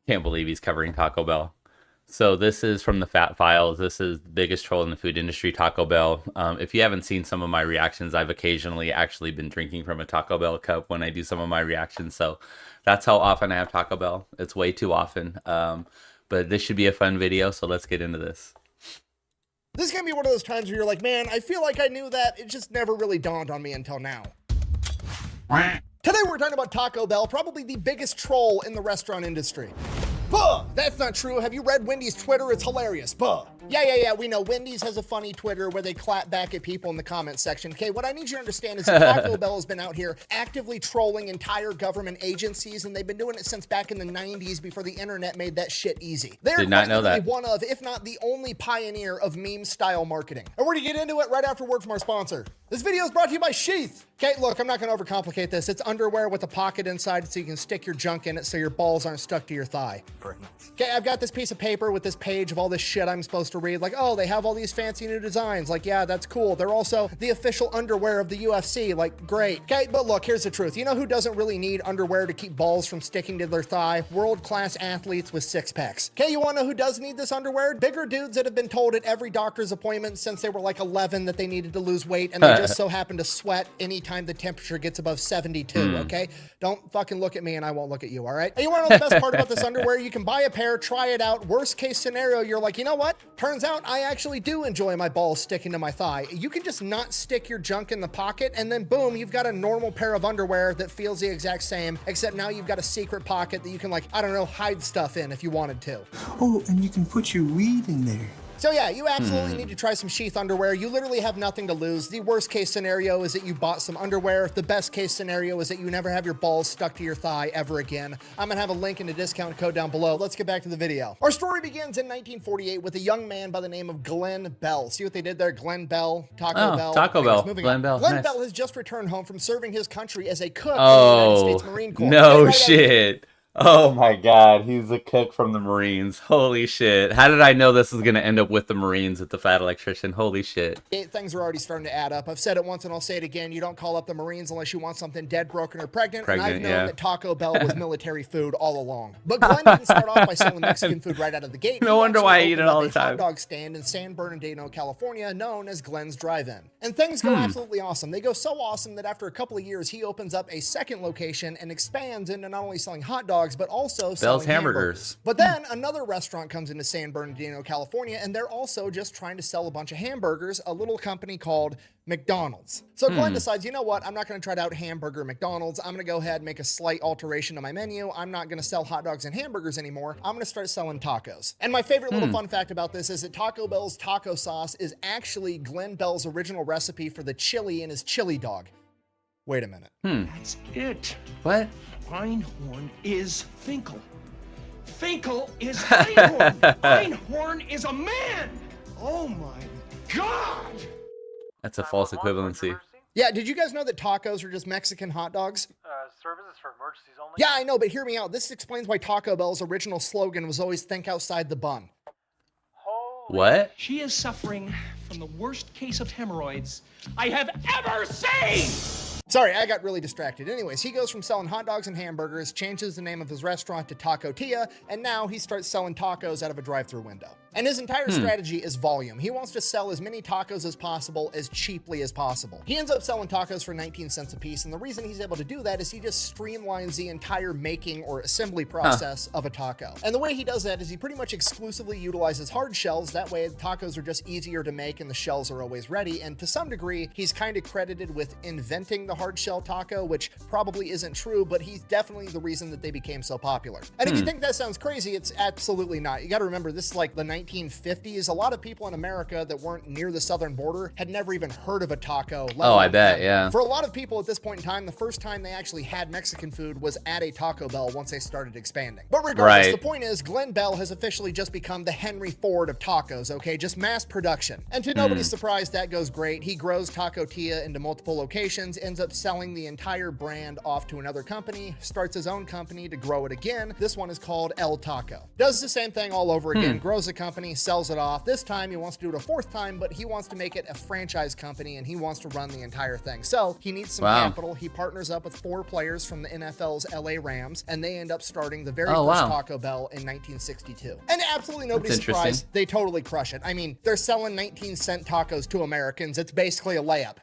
Can't believe he's covering Taco Bell. So this is from the Fat Files. This is the biggest troll in the food industry, Taco Bell. If you haven't seen some of my reactions, I've occasionally actually been drinking from a Taco Bell cup when I do some of my reactions. So that's how often I have Taco Bell. It's way too often. But this should be a fun video, so let's get into this. This is going to be one of those times where you're like, man, I feel like I knew that. It just never really dawned on me until now. Today we're talking about Taco Bell, probably the biggest troll in the restaurant industry. Buh! That's not true. Have you read Wendy's Twitter? It's hilarious. Buh! Yeah, we know. Wendy's has a funny Twitter where they clap back at people in the comment section. Okay, what I need you to understand is that Taco Bell has been out here actively trolling entire government agencies, and they've been doing it since back in the 90s before the internet made that shit easy. They're Did not know that. one of, if not the only pioneer of meme-style marketing. And we're gonna get into it right after word from our sponsor. This video is brought to you by Sheath. Okay, look, I'm not gonna overcomplicate this. It's underwear with a pocket inside so you can stick your junk in it so your balls aren't stuck to your thigh. Okay, I've got this piece of paper with this page of all this shit I'm supposed to read. Like, oh, they have all these fancy new designs. Like, yeah, that's cool. They're also the official underwear of the UFC. Like, great. Okay, but look, here's the truth. You know who doesn't really need underwear to keep balls from sticking to their thigh? World-class athletes with six packs. Okay, you wanna know who does need this underwear? Bigger dudes that have been told at every doctor's appointment since they were like 11 that they needed to lose weight, and they just so happen to sweat anytime the temperature gets above 72, okay? Don't fucking look at me and I won't look at you, all right? And you wanna know the best part about this underwear? You can buy a pair, try it out. Worst case scenario, you're like, you know what? Turns out I actually do enjoy my balls sticking to my thigh. You can just not stick your junk in the pocket, and then boom, you've got a normal pair of underwear that feels the exact same, except now you've got a secret pocket that you can, like, I don't know, hide stuff in if you wanted to. Oh, and you can put your weed in there. So yeah, you absolutely need to try some Sheath underwear. You literally have nothing to lose. The worst case scenario is that you bought some underwear. The best case scenario is that you never have your balls stuck to your thigh ever again. I'm gonna have a link and a discount code down below. Let's get back to the video. Our story begins in 1948 with a young man by the name of Glenn Bell. See what they did there? Glenn Bell, Taco Bell. Taco Bell. Glenn Bell. Glenn Nice. Bell has just returned home from serving his country as a cook in the United States Marine Corps. No shit. Oh my god, he's a cook from the Marines. Holy shit. How did I know this was going to end up with the Marines with the fat electrician? Holy shit. Things are already starting to add up. I've said it once and I'll say it again. You don't call up the Marines unless you want something dead, broken, or pregnant. And I've known that Taco Bell was military food all along. But Glenn didn't start off by selling Mexican food right out of the gate. No wonder why I eat it all the time. Hot dog stand in San Bernardino, California, known as Glenn's Drive-In. And things go absolutely awesome. They go so awesome that after a couple of years, he opens up a second location and expands into not only selling hot dogs, but also Bell's hamburgers. But then another restaurant comes into San Bernardino, California, and they're also just trying to sell a bunch of hamburgers, a little company called McDonald's. So Glenn decides, you know what? I'm not going to try to out hamburger McDonald's. I'm going to go ahead and make a slight alteration to my menu. I'm not going to sell hot dogs and hamburgers anymore. I'm going to start selling tacos. And my favorite little fun fact about this is that Taco Bell's taco sauce is actually Glenn Bell's original recipe for the chili in his chili dog. Wait a minute. That's it. What? Einhorn is Finkel. Finkel is Einhorn. Einhorn is a man. Oh my God. That's a false equivalency. Yeah, did you guys know that tacos are just Mexican hot dogs? Services for emergencies only? Yeah, I know, but hear me out. This explains why Taco Bell's original slogan was always think outside the bun. What? She is suffering from the worst case of hemorrhoids I have ever seen. Sorry, I got really distracted. Anyways, he goes from selling hot dogs and hamburgers, changes the name of his restaurant to Taco Tia, and now he starts selling tacos out of a drive-thru window. And his entire strategy is volume. He wants to sell as many tacos as possible, as cheaply as possible. He ends up selling tacos for 19 cents a piece, and the reason he's able to do that is he just streamlines the entire making or assembly process of a taco. And the way he does that is he pretty much exclusively utilizes hard shells. That way, the tacos are just easier to make and the shells are always ready. And to some degree, he's kind of credited with inventing the hard shell taco, which probably isn't true, but he's definitely the reason that they became so popular. And if you think that sounds crazy, it's absolutely not. You got to remember, this is like the 1950s. A lot of people in America that weren't near the southern border had never even heard of a taco. Oh, I bet, yeah. For a lot of people at this point in time, the first time they actually had Mexican food was at a Taco Bell once they started expanding. But regardless, the point is, Glenn Bell has officially just become the Henry Ford of tacos, okay? Just mass production. And to nobody's surprise, that goes great. He grows Taco Tia into multiple locations, ends up up selling the entire brand off to another company, starts his own company to grow it again. This one is called El Taco. Does the same thing all over again, grows a company, sells it off. This time he wants to do it a fourth time, but he wants to make it a franchise company and he wants to run the entire thing. So he needs some capital. He partners up with 4 players from the NFL's LA Rams, and they end up starting the very first Taco Bell in 1962. And absolutely nobody's surprised, they totally crush it. I mean, they're selling 19-cent tacos to Americans. It's basically a layup.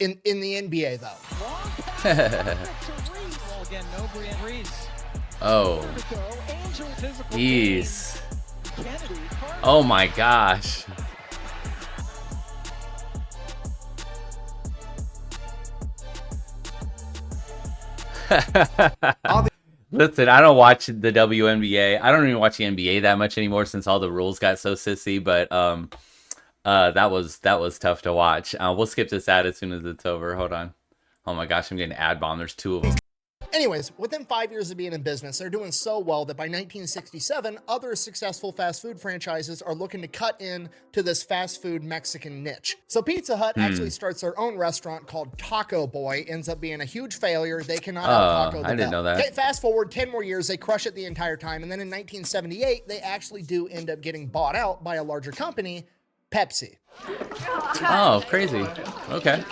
In the NBA, though. Oh. Jeez. Oh my gosh. Listen, I don't watch the WNBA. I don't even watch the NBA that much anymore since all the rules got so sissy, but that was tough to watch. We'll skip this ad as soon as it's over. Hold on. Oh my gosh, I'm getting ad bomb. There's 2 of them. Anyways, within 5 years of being in business, they're doing so well that by 1967, other successful fast food franchises are looking to cut in to this fast food Mexican niche. So Pizza Hut actually starts their own restaurant called Taco Boy, ends up being a huge failure. They cannot out-taco the I didn't know that. Okay, fast forward 10 more years, they crush it the entire time, and then in 1978, they actually do end up getting bought out by a larger company, Pepsi. Oh, crazy. Okay.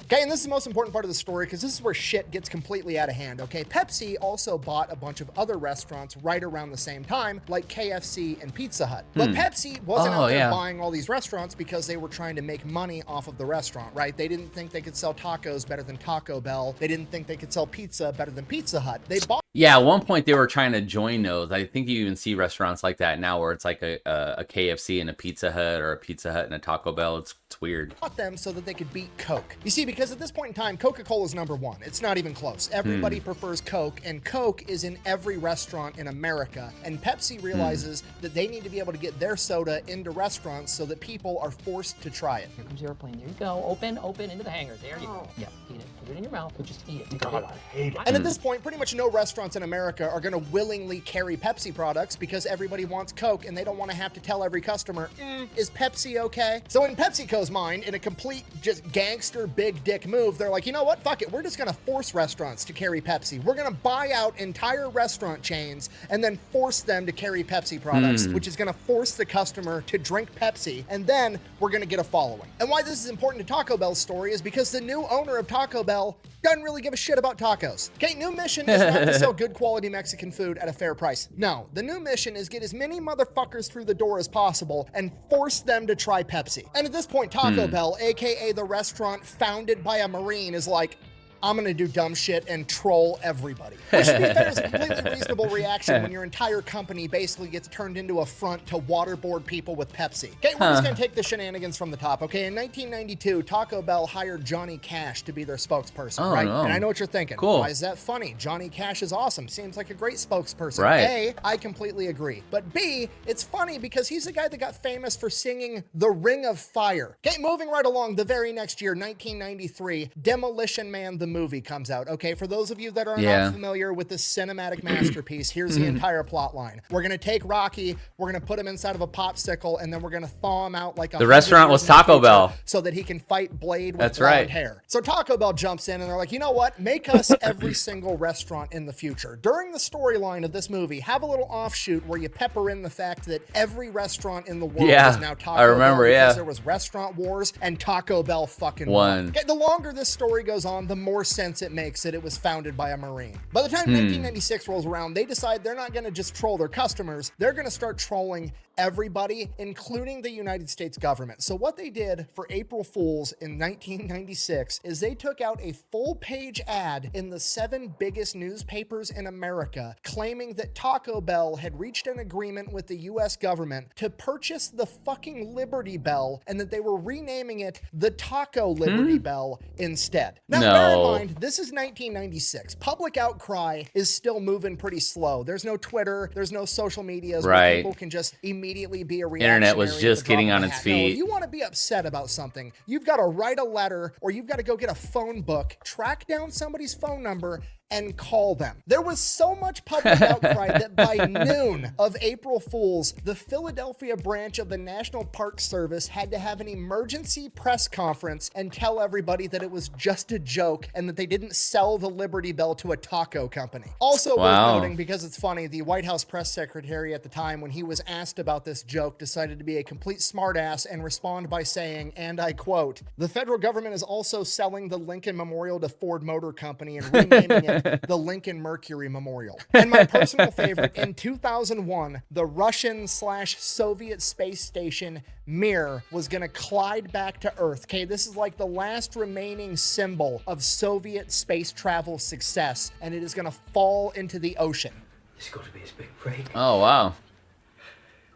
Okay, and this is the most important part of the story because this is where shit gets completely out of hand, okay? Pepsi also bought a bunch of other restaurants right around the same time, like KFC and Pizza Hut. But Pepsi wasn't out there buying all these restaurants because they were trying to make money off of the restaurant, right? They didn't think they could sell tacos better than Taco Bell. They didn't think they could sell pizza better than Pizza Hut. They bought... Yeah, at one point they were trying to join those. I think you even see restaurants like that now where it's like a KFC and a Pizza Hut or a Pizza Hut and a Taco Bell. It's weird. Bought them so that they could beat Coke. You see, because at this point in time, Coca-Cola is #1. It's not even close. Everybody prefers Coke, and Coke is in every restaurant in America. And Pepsi realizes that they need to be able to get their soda into restaurants so that people are forced to try it. Here comes the airplane. There you go. Open into the hangar. There you go. Yeah, eat it. Put it in your mouth, but just eat it. God, I hate it. And at this point, pretty much no restaurants in America are going to willingly carry Pepsi products because everybody wants Coke and they don't want to have to tell every customer, is Pepsi okay? So in PepsiCo's mind, in a complete just gangster big dick move, they're like, you know what? Fuck it. We're just going to force restaurants to carry Pepsi. We're going to buy out entire restaurant chains and then force them to carry Pepsi products, which is going to force the customer to drink Pepsi. And then we're going to get a following. And why this is important to Taco Bell's story is because the new owner of Taco Bell doesn't really give a shit about tacos. Okay, new mission is not to sell good quality Mexican food at a fair price. No, the new mission is get as many motherfuckers through the door as possible and force them to try Pepsi. And at this point, Taco Bell, aka the restaurant founded by a Marine, is like, I'm gonna do dumb shit and troll everybody. Which, to be fair, is a completely reasonable reaction when your entire company basically gets turned into a front to waterboard people with Pepsi. Okay, we're just gonna take the shenanigans from the top, okay? In 1992, Taco Bell hired Johnny Cash to be their spokesperson, right? No. And I know what you're thinking. Cool. Why is that funny? Johnny Cash is awesome. Seems like a great spokesperson. Right. A, I completely agree. But B, it's funny because he's the guy that got famous for singing The Ring of Fire. Okay, moving right along, the very next year, 1993, Demolition Man the movie comes out. Okay, for those of you that are not familiar with this cinematic masterpiece, here's the entire plot line. We're gonna take Rocky, we're gonna put him inside of a popsicle, and then we're gonna thaw him out like a... The restaurant was Taco Bell. So that he can fight Blade with blonde hair. So Taco Bell jumps in and they're like, you know what? Make us every single restaurant in the future. During the storyline of this movie, have a little offshoot where you pepper in the fact that every restaurant in the world is now Taco Bell. I remember, because there was restaurant wars and Taco Bell fucking won. Okay, the longer this story goes on, the more sense it makes that it was founded by a Marine. By the time 1996 rolls around, they decide they're not going to just troll their customers, they're going to start trolling everybody, including the United States government. So what they did for April Fools in 1996 is they took out a full-page ad in the 7 biggest newspapers in America claiming that Taco Bell had reached an agreement with the US government to purchase the fucking Liberty Bell and that they were renaming it the Taco Liberty Bell instead. Now, bear in mind, this is 1996. Public outcry is still moving pretty slow. There's no Twitter, there's no social medias where people can just immediately be a reactionary. Internet was just getting on its feet. No, if you want to be upset about something, you've got to write a letter or you've got to go get a phone book, track down somebody's phone number, and call them. There was so much public outcry that by noon of April Fool's, the Philadelphia branch of the National Park Service had to have an emergency press conference and tell everybody that it was just a joke and that they didn't sell the Liberty Bell to a taco company. Also worth noting, because it's funny, the White House press secretary at the time, when he was asked about this joke, decided to be a complete smartass and respond by saying, and I quote, "The federal government is also selling the Lincoln Memorial to Ford Motor Company and renaming it the Lincoln Mercury Memorial." And my personal favorite, in 2001, the Russian/Soviet space station Mir was gonna collide back to Earth. Okay, this is like the last remaining symbol of Soviet space travel success, and it is gonna fall into the ocean. This has got to be his big break. Oh, wow.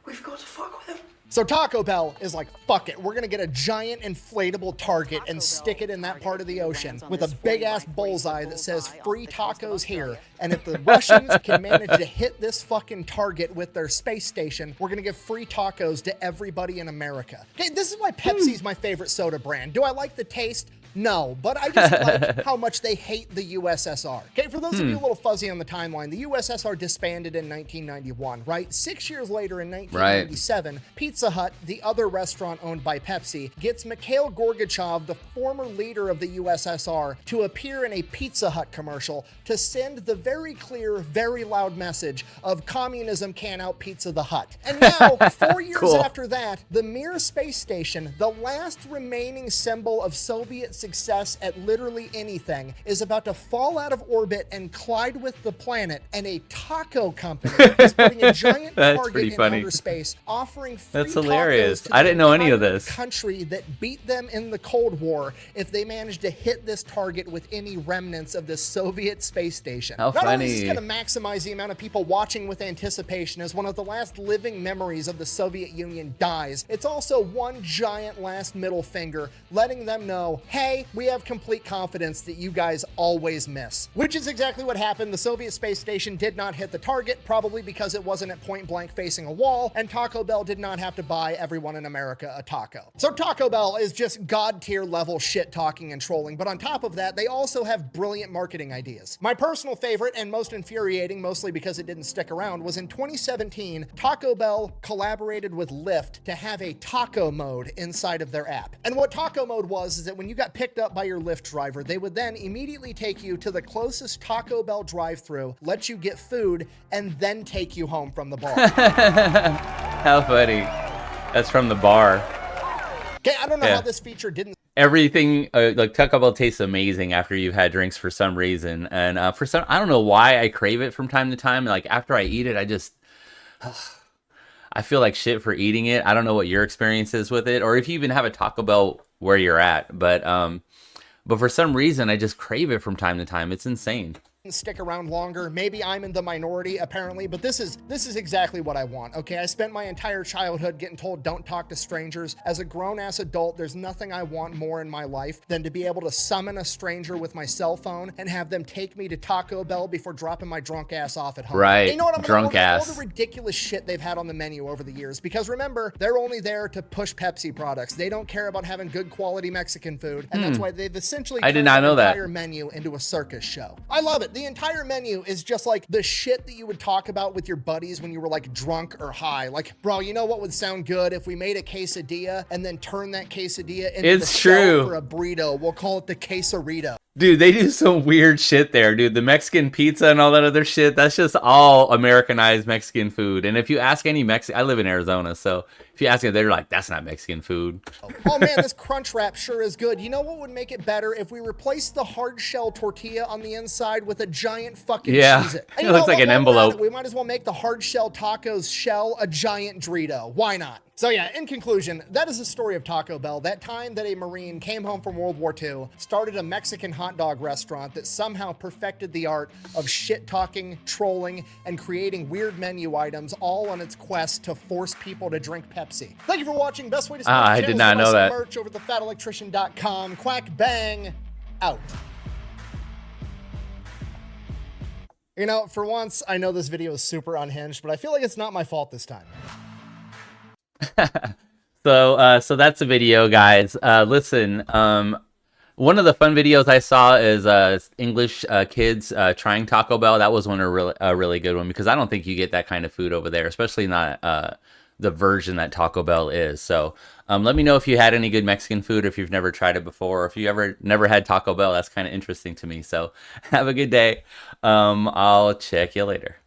We've got to fuck with him. So Taco Bell is like, fuck it, we're gonna get a giant inflatable target and stick it in that part of the ocean with a big ass bullseye that says free tacos here. And if the Russians can manage to hit this fucking target with their space station, we're gonna give free tacos to everybody in America. Okay, this is why Pepsi's my favorite soda brand. Do I like the taste? No, but I just like how much they hate the USSR. Okay, for those of you a little fuzzy on the timeline, the USSR disbanded in 1991, right? 6 years later in 1997, Pizza Hut, the other restaurant owned by Pepsi, gets Mikhail Gorbachev, the former leader of the USSR, to appear in a Pizza Hut commercial to send the very clear, very loud message of communism can't out Pizza the Hut. And now, 4 years after that, the Mir space station, the last remaining symbol of Soviet success at literally anything, is about to fall out of orbit and collide with the planet, and a taco company is putting a giant target in outer space, offering free That's hilarious. tacos to I didn't know any of the this. country that beat them in the Cold War if they managed to hit this target with any remnants of the Soviet space station. How Not only is funny. this going to maximize the amount of people watching with anticipation as one of the last living memories of the Soviet Union dies, it's also one giant last middle finger letting them know, hey, we have complete confidence that you guys always miss. Which is exactly what happened. The Soviet space station did not hit the target, probably because it wasn't at point blank facing a wall, and Taco Bell did not have to buy everyone in America a taco. So Taco Bell is just god tier level shit talking and trolling, but on top of that, they also have brilliant marketing ideas. My personal favorite and most infuriating, mostly because it didn't stick around, was in 2017, Taco Bell collaborated with Lyft to have a taco mode inside of their app. And what taco mode was is that when you got picked up by your Lyft driver, they would then immediately take you to the closest Taco Bell drive-thru, let you get food, and then take you home from the bar. How funny. That's from the bar. Okay, I don't know how this feature didn't. Everything, like Taco Bell tastes amazing after you've had drinks for some reason. And for some, I don't know why I crave it from time to time. Like after I eat it, I just, I feel like shit for eating it. I don't know what your experience is with it, or if you even have a Taco Bell where you're at. But for some reason, I just crave it from time to time. It's insane. Stick around longer. Maybe I'm in the minority apparently, but this is exactly what I want. Okay, I spent my entire childhood getting told don't talk to strangers. As a grown-ass adult, there's nothing I want more in my life than to be able to summon a stranger with my cell phone and have them take me to Taco Bell before dropping my drunk ass off at home. Right, you know what? I'm drunk gonna ass. all the ridiculous shit they've had on the menu over the years, because remember, they're only there to push Pepsi products. They don't care about having good quality Mexican food, and that's why they've essentially I did not know the that. entire menu into a circus show. I love it. The entire menu is just like the shit that you would talk about with your buddies when you were like drunk or high. Like, bro, you know what would sound good if we made a quesadilla and then turn that quesadilla into It's the shell true. for a burrito? We'll call it the quesarito. Dude, they do some weird shit there, dude. The Mexican pizza and all that other shit, that's just all Americanized Mexican food. And if you ask any I live in Arizona, so if you ask them, they're like, that's not Mexican food. Oh man, this crunch wrap sure is good. You know what would make it better? If we replaced the hard shell tortilla on the inside with a giant fucking Cheez-It. And It looks like an envelope. We might as well make the hard shell tacos shell a giant Dorito. Why not? So yeah, in conclusion, that is the story of Taco Bell. That time that a Marine came home from World War II, started a Mexican hot dog restaurant that somehow perfected the art of shit-talking, trolling, and creating weird menu items, all on its quest to force people to drink Pepsi. Thank you for watching. Best way to support the I channel did is not to buy know some that. merch over at thefatelectrician.com. Quack bang, out. You know, for once, I know this video is super unhinged, but I feel like it's not my fault this time. So that's the video, guys. Listen, One of the fun videos I saw is English kids trying Taco Bell. That was a really good one because I don't think you get that kind of food over there, especially not the version that Taco Bell is. So let me know if you had any good Mexican food, if you've never tried it before, or if you ever never had Taco Bell. That's kind of interesting to me. So have a good day. I'll check you later.